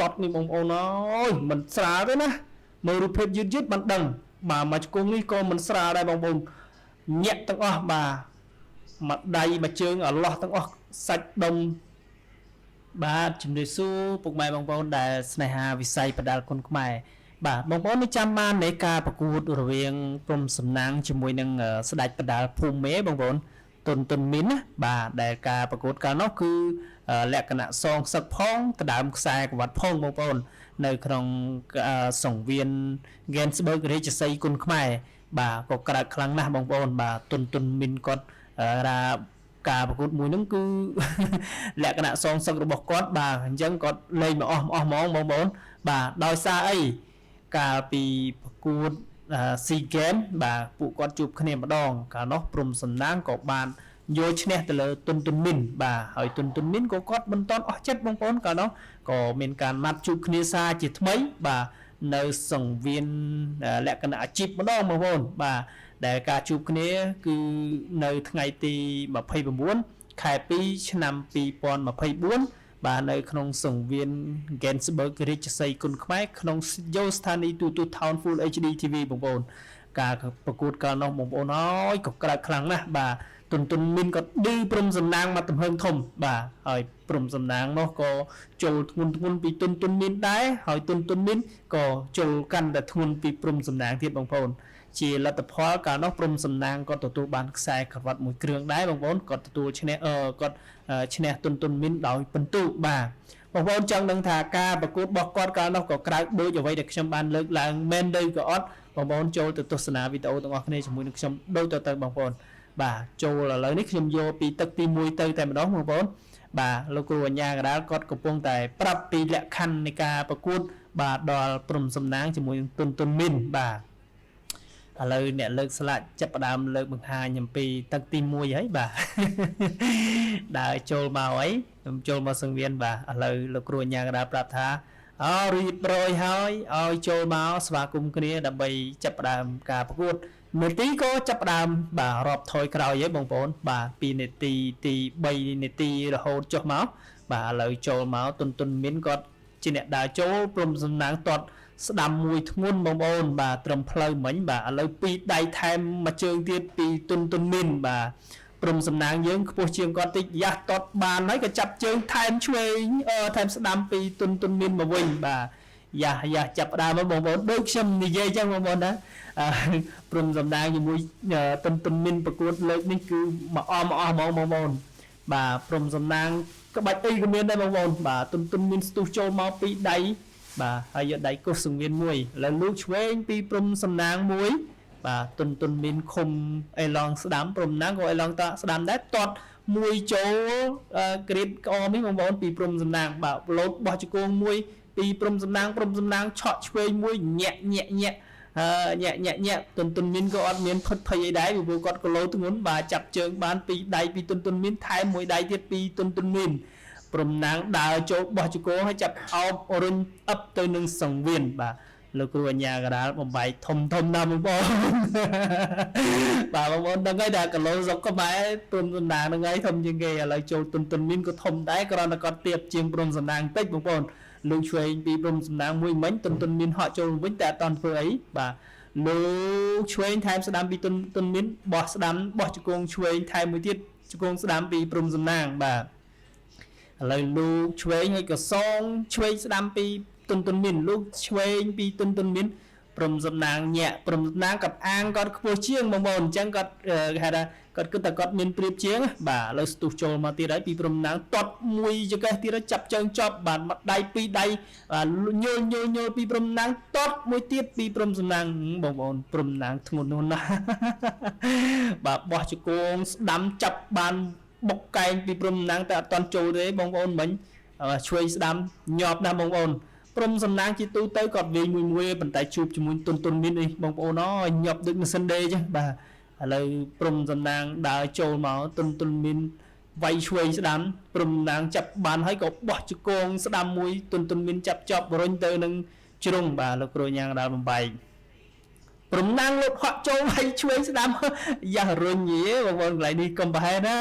តនេះបងប្អូនអើយមិនស្រាលទេណាមើលរូបភាពយឺតបានដឹងបាទមកជង្គង់នេះក៏មិនស្រាលដែរបងប្អូនញាក់ទាំងអស់បាទមួយដៃមួយជើងអឡោះទាំងអស់សាច់ដុំបាទជំរាបសួរពុកម៉ែបងប្អូនដែលស្នេហាវិស័យបដាល់គុនខ្មែរបាទបងប្អូននេះចាំបាននៃការប្រកួតរវាងព្រំសំណាងជាមួយនឹងស្ដេចបដាល់ភូមិមេបងប្អូនតុនមីនណាបាទដែលការប្រកួតកាលនោះគឺលក្ខណៈសងសឹកផងដដើមខ្សែក្រវ៉ាត់ផងបងប្អូននៅក្នុងសង្វៀន Gensburg រាជសីគុនខ្មែរបាទក៏ក្រើកខ្លាំងណាស់បងប្អូនបាទតុនមីនគាត់ការប្រកួតមួយហ្នឹងគឺលក្ខណៈសងសឹករបស់គាត់បាទអញ្ចឹងគាត់លេងមកអស់ហ្មងបងប្អូនបាទដោយសារអីកាលពីប្រកួតSEA Games បាទពួកគាត់ជួបគ្នាម្ដងកាលនោះព្រំសំណាងក៏បានយកឈ្នះទៅលើតុនមីនបាទហើយតុនមីនក៏គាត់មិនទាន់អស់ចិត្តបងប្អូនកាលនោះក៏មានការណាត់ជួបគ្នាសារជាថ្មីបាទនៅសង្វៀនលក្ខណៈអាជីពម្ដងបងប្អូនបាទដែលការជួបគ្នាគឺនៅថ្ងៃទី29ខែ2ឆ្នាំ2024បាទនៅក្នុងសង្វៀន Gensburg រាជសីគុនខ្មែរក្នុងយោស្ថានីយ៍ទូរទស្សន៍ Town Full HD TV បងប្អូនការប្រកួតកាលនោះបងប្អូនអើយក៏ក្រើកខ្លាំងណាស់បាទតុនមីនក៏ឌឺព្រំសំណាងមកទំហឹងធំបាទហើយព្រំសំណាងនោះក៏ចូលធ្ងន់ពីតុនមីនដែរហើយតុនមីនក៏ចូលកាន់តែធ្ងន់ពីព្រំសំណាងទៀតបងប្អូនជាលទ្ធផលកាលនោះព្រំសំណាងក៏ទទួលបានខ្សែក្រវ៉ាត់មួយគ្រឿងដែរបងប្អូនគាត់ទទួលឈ្នះគាត់ឈ្នះតុនមីនដោយពិន្ទុបាទបងប្អូនចង់ដឹងថាការប្រកួតរបស់គាត់កាលនោះក៏ក្រើកដូចអ្វីដែលខ្ញុំបានលើកឡើងមែនឬក៏អត់បងប្អូនចូលទៅទស្សនាវីដេអូទាំងអស់គ្នាជាមួយនឹងខ្ញុំដូចទៅបងប្អូនបាទចូលឥឡូវនេះខ្ញុំយកពីទឹកទី1ទៅតែម្ដងបងប្អូនបាទលោកគ្រូអញ្ញាកដាលគាត់កំពុងតែប្រាប់ពីលក្ខខណ្ឌនៃការប្រកួតបាទដល់ព្រំសំណាងជាមួយនឹងតុនមីនបាទឥឡូវអ្នកលើកស្លាកចាប់ផ្ដើមលើកបង្ហាញអំពីទឹកទី1ហើយបាទដើរចូលមកអីខ្ញុំចូលមកសង្វៀនបាទឥឡូវលោកគ្រូអញ្ញាកដាលប្រាប់ថារៀបរយហើយឲ្យចូលមកស្វាគមន៍គ្នាដើម្បីចាប់ផ្ដើមការប្រកួតនាទីក៏ចាប់ផ្ដើមបាទរាប់ថយក្រោយហើយបងប្អូនបាទពីនាទីទី3នាទីរហូតចុះមកបាទឥឡូវចូលមកតុនមីនគាត់ជាអ្នកដើរចូលព្រំសំណាងតតស្ដាំមួយធ្ងន់បងប្អូនបាទត្រឹមផ្លូវមិញបាទឥឡូវពីរដៃថែមមួយជើងទៀតពីតុនមីនបាទព្រំសំណាងយើងខ្ពស់ជាងគាត់តិចយ៉ាស់តតបានហើយក៏ចាប់ជើងថែមឆ្វេងថែមស្ដាំពីតុនមីនមកវិញបាទយ៉ាចាប់ផ្ដើមបងប្អូនដូចខ្ញុំនិយាយចឹងបងប្អូនណាព្រំសំណាងជាមួយតុនមីនប្រកួតលើកនេះគឺមកអស់ហ្មងបងប្អូនបាទព្រំសំណាងក្បាច់អីក៏មានដែរបងប្អូនបាទតុនមីនស្ទុះចូលមកពីដៃបាទហើយយកដៃគោះសង្វៀនមួយឥឡូវលូកឆ្វេងពីព្រំសំណាងមួយបាទតុនមីនឃុំអេឡងស្ដាំព្រំណាងក៏អេឡងតស្ដាំដែរតត់មួយចូលក្រៀតក្អមនេះបងប្អូនពីព្រំសំណាងបាទលោតបោះជង្គង់មួយពីព្រំសំណាងឆក់ឆ្វេងមួយញាក់តុនមីនក៏អត់មានផុតភ័យអីដែរពីព្រោះគាត់ក៏លោធ្ងន់បាទចាប់ជើងបានពីដៃពីតុនមីនថែមមួយដៃទៀតពីតុនមីនព្រំណាងដើរចូលបោះជង្គង់ហើយចាប់អោបរុញអឹបទៅនឹងសង្វៀនបាទលោកគ្រូអញ្ញាកដាលបំបីធំណាស់បងប្អូនបាទបងប្អូនដឹងហើយថាគីឡូសុកខ្មែរព្រំសំណាងហ្នឹងហើយធំជាងគេឥឡូវចូលតុនមីនក៏ធំដែរគ្រាន់តែគាត់ទៀបជាងព្រំសំណាងតិចបងប្អូនលោកឆ្វេងពីព្រំសំណាងមួយមិញតុនមីនហក់ចូលវិញតែអត់តន់ធ្វើអីបាទលោកឆ្វេងថែមស្ដាំពីតុនមីនបោះស្ដាំបោះជង្គង់ឆ្វេងថែមមួយទៀតជង្គង់ស្ដាំពីព្រំសំណាងបាទឥឡូវលោកឆ្វេងហើយក៏សងឆ្វេងស្ដាំពីតុនមីនលោកឆ្វេងពីតុនមីនព្រំសំណាងញាក់ព្រំសំណាងគាត់អាងគាត់ខ្ពស់ជាងបងប្អូនអញ្ចឹងគាត់គេហៅថាគាត់គិតថាគាត់មានប្រៀបជាងបាទឥឡូវស្ទុះចូលមកទៀតហើយពីព្រំសំណាងតត់មួយចង្កេះទៀតហើយចាប់ជើងចប់បាទមកដៃពីរដៃបាទញយពីព្រំសំណាងតត់មួយទៀតពីព្រំសំណាងបងប្អូនព្រំសំណាងធ្ងន់ណាស់បាទបោះជង្គង់ស្ដាំចាប់បានបុកកែងពីព្រំសំណាងតែអត់តន់ចូលទេបងប្អូនមិញឆ្វេងស្ដាំញាប់ណាស់បងប្អូនព្រំសំណាងជាទូទៅគាត់វិញមួយប៉ុន្តែជួបជាមួយតុនមីនអីបងប្អូនញាប់ដូចម៉ាស៊ីនដេចឹងបាទឥឡូវព្រំសំណាងដើរចូលមកតុនមីនវាយឆ្វេងស្ដាំព្រំសំណាងចាប់បានហើយក៏បោះជង្គង់ស្ដាំមួយតុនមីនចាប់ចប់រុញទៅនឹងជ្រុងបាទលោកគ្រូញ៉ាងដល់បំបែកព្រំណាងលុបហក់ចូលហើយឆ្វេងស្ដាំយ៉ារុញយេបងប្អូនកន្លែងនេះកុំប្រហែលណា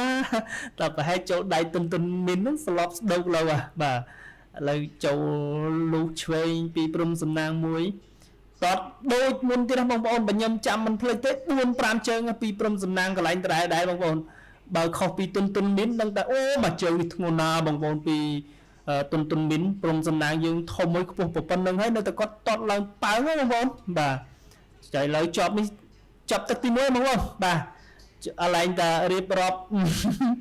តែប្រហែលចូលដៃតុនមីនហ្នឹងស្លប់ស្ដោកលោបាទ ឥឡូវចូលលូកឆ្វេងពីព្រំសំណាងមួយតតដូចមុនទៀតណាបងប្អូនបើខ្ញុំចាំមិនភ្លេចទេ4 5ជើងពីព្រំសំណាងកន្លែងដដែលបងប្អូនបើខុសពីទុនមីនដឹងតែអូមួយជើងនេះធ្ងន់ណាបងប្អូនពីទុនមីនព្រំសំណាងយើងធំមួយខ្ពស់ប៉ុណ្្នឹងហើយនៅតែគាត់តតឡើងប៉ើងបងប្អូនបាទចៃឥឡូវចប់នេះចាប់ទឹកទី1បងប្អូនបាទកន្លែងតារៀបរាប់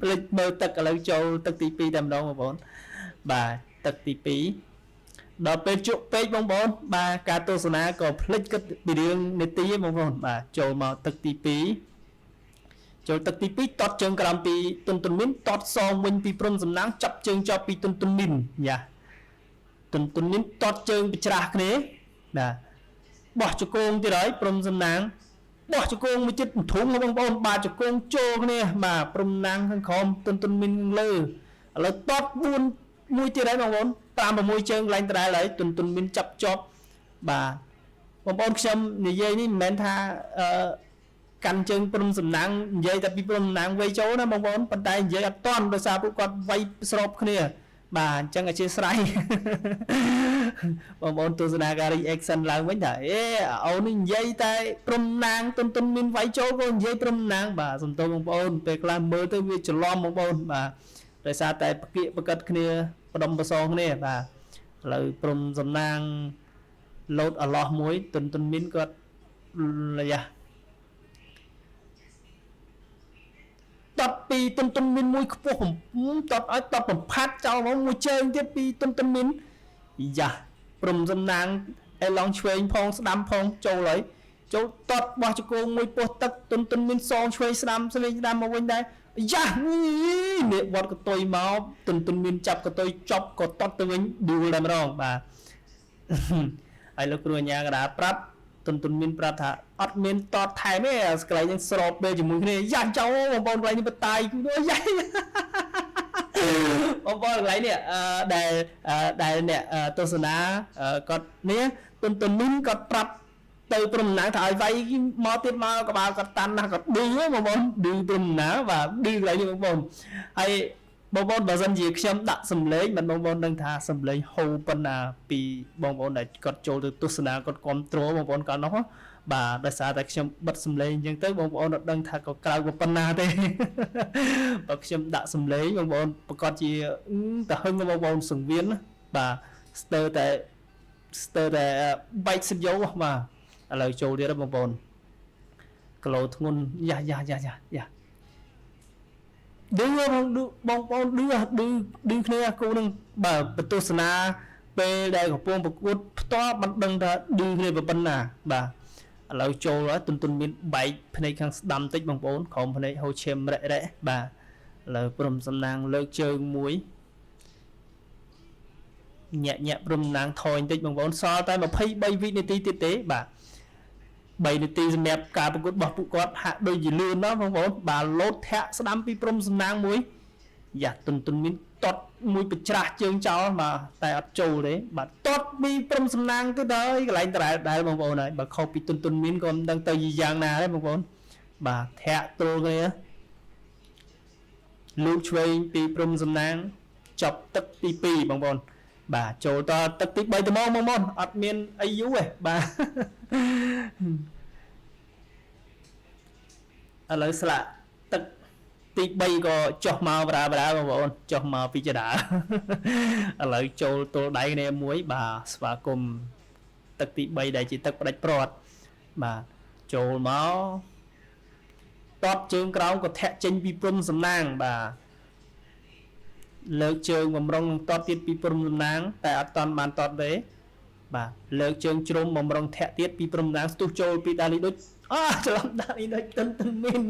ភ្លេចមើលទឹកឥឡូវចូលទឹកទី2តែម្ដងបងប្អូនបាទទឹកទី2ដល់ពេលជក់ពេកបងប្អូនបាទការទស្សនាក៏ភ្លេចគិតពីរឿងនេតិបងប្អូនបាទចូលមកទឹកទី2ចូលទឹកទី2តតជើងក្រោមពីទុនមីនតតសងវិញពីព្រំសំណាងចាប់ជើងចប់ពីទុនមីនយ៉ាទុនមីនតតជើងបច្រាស់គ្នាបាទបោះជង្គង់ទៀតហើយព្រំសំណាងបោះជង្គង់មួយចិត្តធំបងប្អូនបាទជង្គង់ចូលគ្នាបាទព្រំណាងខាងក្រោមទុនមីនខាងលើឥឡូវតត4មួយទៀតហើយបងប្អូន5 6ជើងឡើងដដែលហើយទុនមីនចាប់ជាប់បាទបងប្អូនខ្ញុំនិយាយនេះមិនមែនថាកាន់ជើងព្រំសំណាងនិយាយតែពីព្រំសំណាងវៃចូលណាបងប្អូនប៉ុន្តែនិយាយអត់តន់ដោយសារពួកគាត់វៃស្របគ្នាបាទអញ្ចឹងអធិស្ឋានបងប្អូនទស្សនាការ reaction ឡើងវិញថាអេអូននេះនិយាយតែព្រំណាងទុនមានវៃចូលក៏និយាយព្រំណាងបាទសំទោសបងប្អូនពេលខ្លះមើលទៅវាច្រឡំបងប្អូនបាទដោយសារតែប្រគៀកប្រកិតគ្នាបដិមប្រសងគ្នាបាទឥឡូវព្រំសំណាងលោតអឡោះមួយទុនមានគាត់យ៉ាតតពីទុនមីនមួយខ្ពស់តតឲ្យតតបំផាត់ចោលមកមួយជើងទៀតពីទុនមីនយ៉ាព្រំសំណាងអេឡងឆ្វេងផងស្ដាំផងចូលហើយចូលតតបោះជង្គង់មួយពោះទឹកទុនមីនសងឆ្វេងស្ដាំមកវិញដែរយ៉ានេះវត្តកតុយមកទុនមីនចាប់កតុយចប់ក៏តតទៅវិញឌូលតែម្ដងបាទហើយលោកគ្រូអញ្ញាកដាប្រាប់ទុនមានប្រាប់ថាអត់មានតតថែមទេកន្លែងហ្នឹងស្របពេលជាមួយគ្នាយ៉ាចោបងប្អូនកន្លែងនេះបតាយយ៉ាបងប្អូនកន្លែងនេះដែលអ្នកទស្សនាគាត់នេះទុនមានគាត់ប្រាប់ទៅព្រំណាងថាឲ្យវាយមកទៀតមកក្បាលគាត់តាន់ណាស់គាត់ឌឺបងប្អូនឌឺព្រំណាបាទឌឺកន្លែងនេះបងប្អូនហើយបងប្អូនបើសិនជាខ្ញុំដាក់សំឡេងមិនបងប្អូនដឹងថាសំឡេងហូរប៉ុណ្ណាពីបងប្អូនដែលគាត់ចូលទៅទស្សនាគាត់គ្រប់គ្រងបងប្អូនគាត់នោះបាទដោយសារតែខ្ញុំបិទសំឡេងអញ្ចឹងទៅបងប្អូនអត់ដឹងថាក៏ក្រៅប៉ុណ្ណាទេបើខ្ញុំដាក់សំឡេងបងប្អូនប្រកាសជាទៅហឹងបងប្អូនសង្វៀនបាទស្ទើរតែបែកសិតយោបាទឥឡូវចូលទៀតបងប្អូនគីឡូធ្ងន់យ៉ាឌឺបងប្អូនឌឺគ្នាគូនឹងបើបន្ទស្សនាពេលដែលកំពុងប្រកួតផ្ទាល់មិនដឹងថាឌឺគ្នាប៉ុណ្ណាបាទឥឡូវចូលហើយទុនមានបែកភ្នែកខាងស្ដាំតិចបងប្អូនក្រោមភ្នែកហូរឈាមរ៉េបាទឥឡូវព្រំសំណាងលើកជើងមួយញាក់ព្រំសំណាងថយបន្តិចបងប្អូនសល់តែ23វិនាទីទៀតទេបាទ3នាទីសម្រាប់ការប្រកួតរបស់ពួកគាត់ហាក់ដូចជាលឿនណាស់បងប្អូនបាទលោតធាក់ស្ដាំពីព្រំសំណាងមួយយ៉ាទុនមានតតមួយបច្រាស់ជើងចោលបាទតែអត់ចូលទេបាទតតពីព្រំសំណាងទៅដល់កន្លែងដែលបងប្អូនហើយបើខុសពីទុនមានក៏មិនដឹងទៅយ៉ាងណាដែរបងប្អូនបាទធាក់ទល់គ្នាលោកឆ្វេងពីព្រំសំណាងចប់ទឹកទី2បងប្អូនបាទចូលតទឹកទី3ត្មងបងប្អូនអត់មានអីយូរទេបាទឥឡូវស្លាកទឹកទី3ក៏ចុះមកបរាបងប្អូនចុះមកពីចដាឥឡូវចូលទល់ដៃគ្នាមួយបាទស្វាគមន៍ទឹកទី3ដែលជាទឹកផ្ដាច់ព្រាត់បាទចូលមកតបជើងក្រោមក៏ធាក់ចេញពីព្រំសំណាងបាទលើកជើងបំរុងតតទៀតពីព្រំសំណាងតែអត់តាន់បានតតទេបាទលើកជើងជ្រុំបំរុងធាក់ទៀតពីព្រំសំណាងស្ទុះចូលពីដាលីដូចច្រឡំដាលីដូចទុនមាន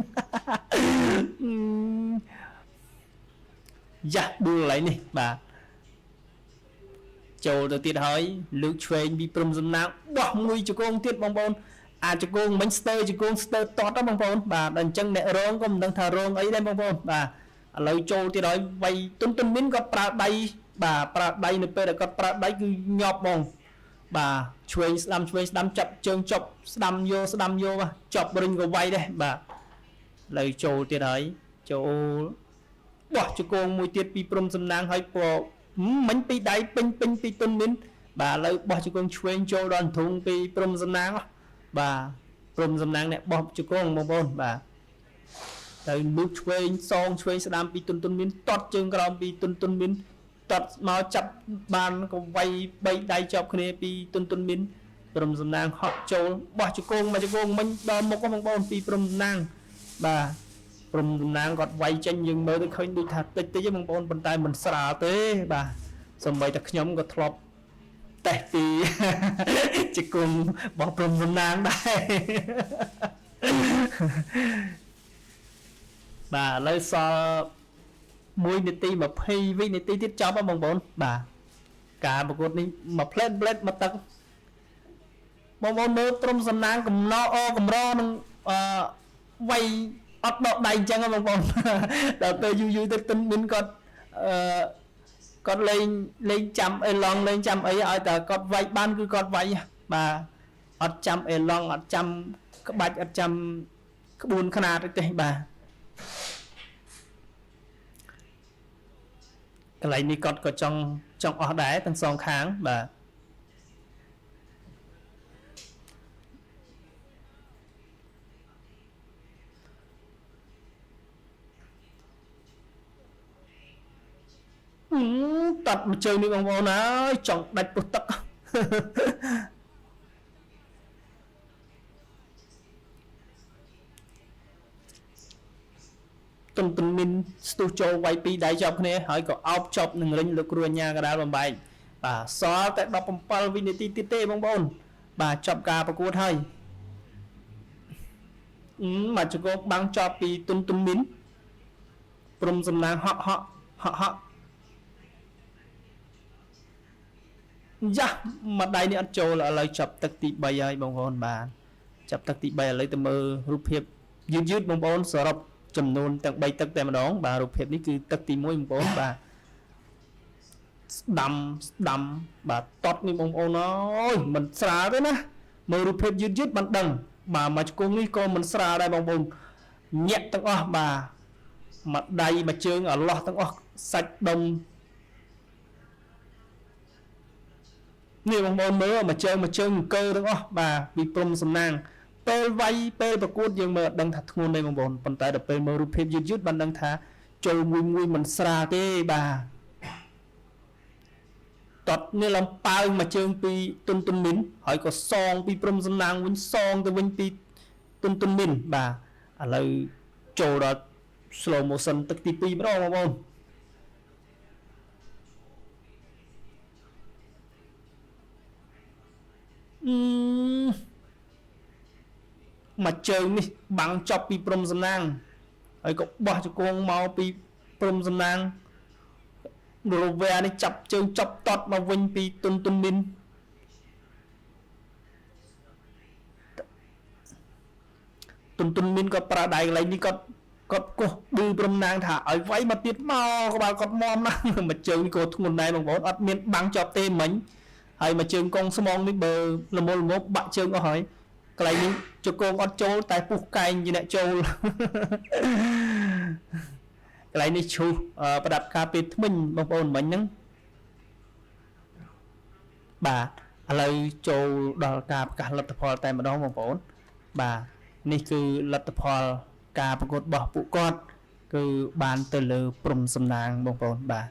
យ៉ាដួលឡើយនេះបាទចូលទៅទៀតហើយលើកឆ្វេងពីព្រំសំណាងបោះមួយជង្គង់ទៀតបងប្អូនអាចជង្គង់មិញស្ទើជង្គង់ស្ទើតតបងប្អូនបាទដល់អញ្ចឹងអ្នករងក៏មិនដឹងថារងអីដែរបងប្អូនបាទឥឡូវចូលទៀតហើយវៃទុនមានគាត់ប្រើដៃបាទប្រើដៃនៅពេលដែលគាត់ប្រើដៃគឺញាប់បងបាទឆ្វេងស្ដាំចាប់ជើងចប់ស្ដាំយកបាទចប់រិញក៏វៃដែរបាទឥឡូវចូលទៀតហើយចូលបោះជង្គង់មួយទៀតពីព្រំសំណាងហើយ mình bị đáy pin tuần min bà lấy bỏ cho con chuyên cho đoàn thùng bị prom dân nang bà prom dân nang này bỏ cho con mong bồn bà từ nước chuyên sẽ làm bị tuần min tọt chân cái bị tuần min tọt mau chập bàn có vay bay đáy chọc kia bị tuần min prom dân nang họ châu bỏ cho con mà cho con mình đo một con mong bồn bị prom dân nang bà prom nang gọt vay tranh nhưng mới tôi khơi đi thật tích với mong bồn bàn tay mình xả thế bà xong bây ta nhóm có thọp tệ thì chỉ cùng bỏ prom nang đây bà lấy so mùi nít ti mà phi với nít ti tiết chó bà mong bồn bà cả một con đi mà plate mà tắc mong bồn mơ prom nang cùng no cùng ro vay ớt đọt đầy chăng không còn đợt tôi vui tôi tin mình con lên trăm elon lên trăm ấy ở tờ con vay ban cứ con vay mà ớt trăm elon ớt trăm các bạch ớt trăm buồn khả năng đấy bà cái này đi con có trong ở đá tăng song kháng bà tập mà chơi đi bông bông ơi chọn đạch bút tắc tuần mình stu cho quay pi đại chọc này hỏi có áo chọc nâng linh lực ruồi nhà cái đá bằng bài bà xóa tại đọc bằng pal vinity tê bông bông bà chọc cả bà cua thôi mà cho cô băng cho pi tuần mình prom dâm nàng họ dạ mà đây này ăn trâu là lời chập tắc tị bay ai bông hồn bà chập tắc tị bay lấy từ mơ rụp hiệp dứt bông bông sở rập chầm nôn tặng bay tắc tem đón bà rụp hiệp ní cứ tắc tị môi bông bông bà đầm bà tót ní bông bông nói mình xả đấy nè mơ rụp hiệp dứt bằng đằng bà mà cô nghĩ con mình xả đây bông bông nhẹ tặng bà mặt đây mà chương ở lọt tặng sạch đông nhiều bông bông mới mà chơi cơ đúng không bà vì prom sầm nang pe vay pe bạc cốt dương mà đăng thật ngôn đây bông bông bàn tay đập pe mơ rụp hiệp dứt ban đăng thả trôi mùi mình xả tê bà tọt như làm bao mà chơi pi tuần min hỏi có song pi prom sầm nang win song từ win pi tuần min bà à lời trôi đó slow motion tức tí pi mới đâu bông mà chơi mi bằng chọc pi prom dân nang ấy có bỏ cho con mau pi prom dân nang rồi về này chập chơi chọc tọt mà vinh pi tuần min tuần min có para đại lấy đi có đi prom nang thả ở váy mà tiết mau các bạn có mom năng mà chơi cô thùng này bằng bốn ắt miên bằng chọc tê mình hay mà trường con small ní bờ là một bạn trường có hỏi cái này cho con trâu tại phục cài như này trâu cái này đi chú và đặt cà phê mình bằng bồn mình nắng bà lời trâu đào cà cả lập tập hòa tại mà đó bằng bồn bà ní cứ lập tập hòa cà bằng cột bỏ phụ con cứ bàn từ lờ prom sầm nàng bằng bồn bà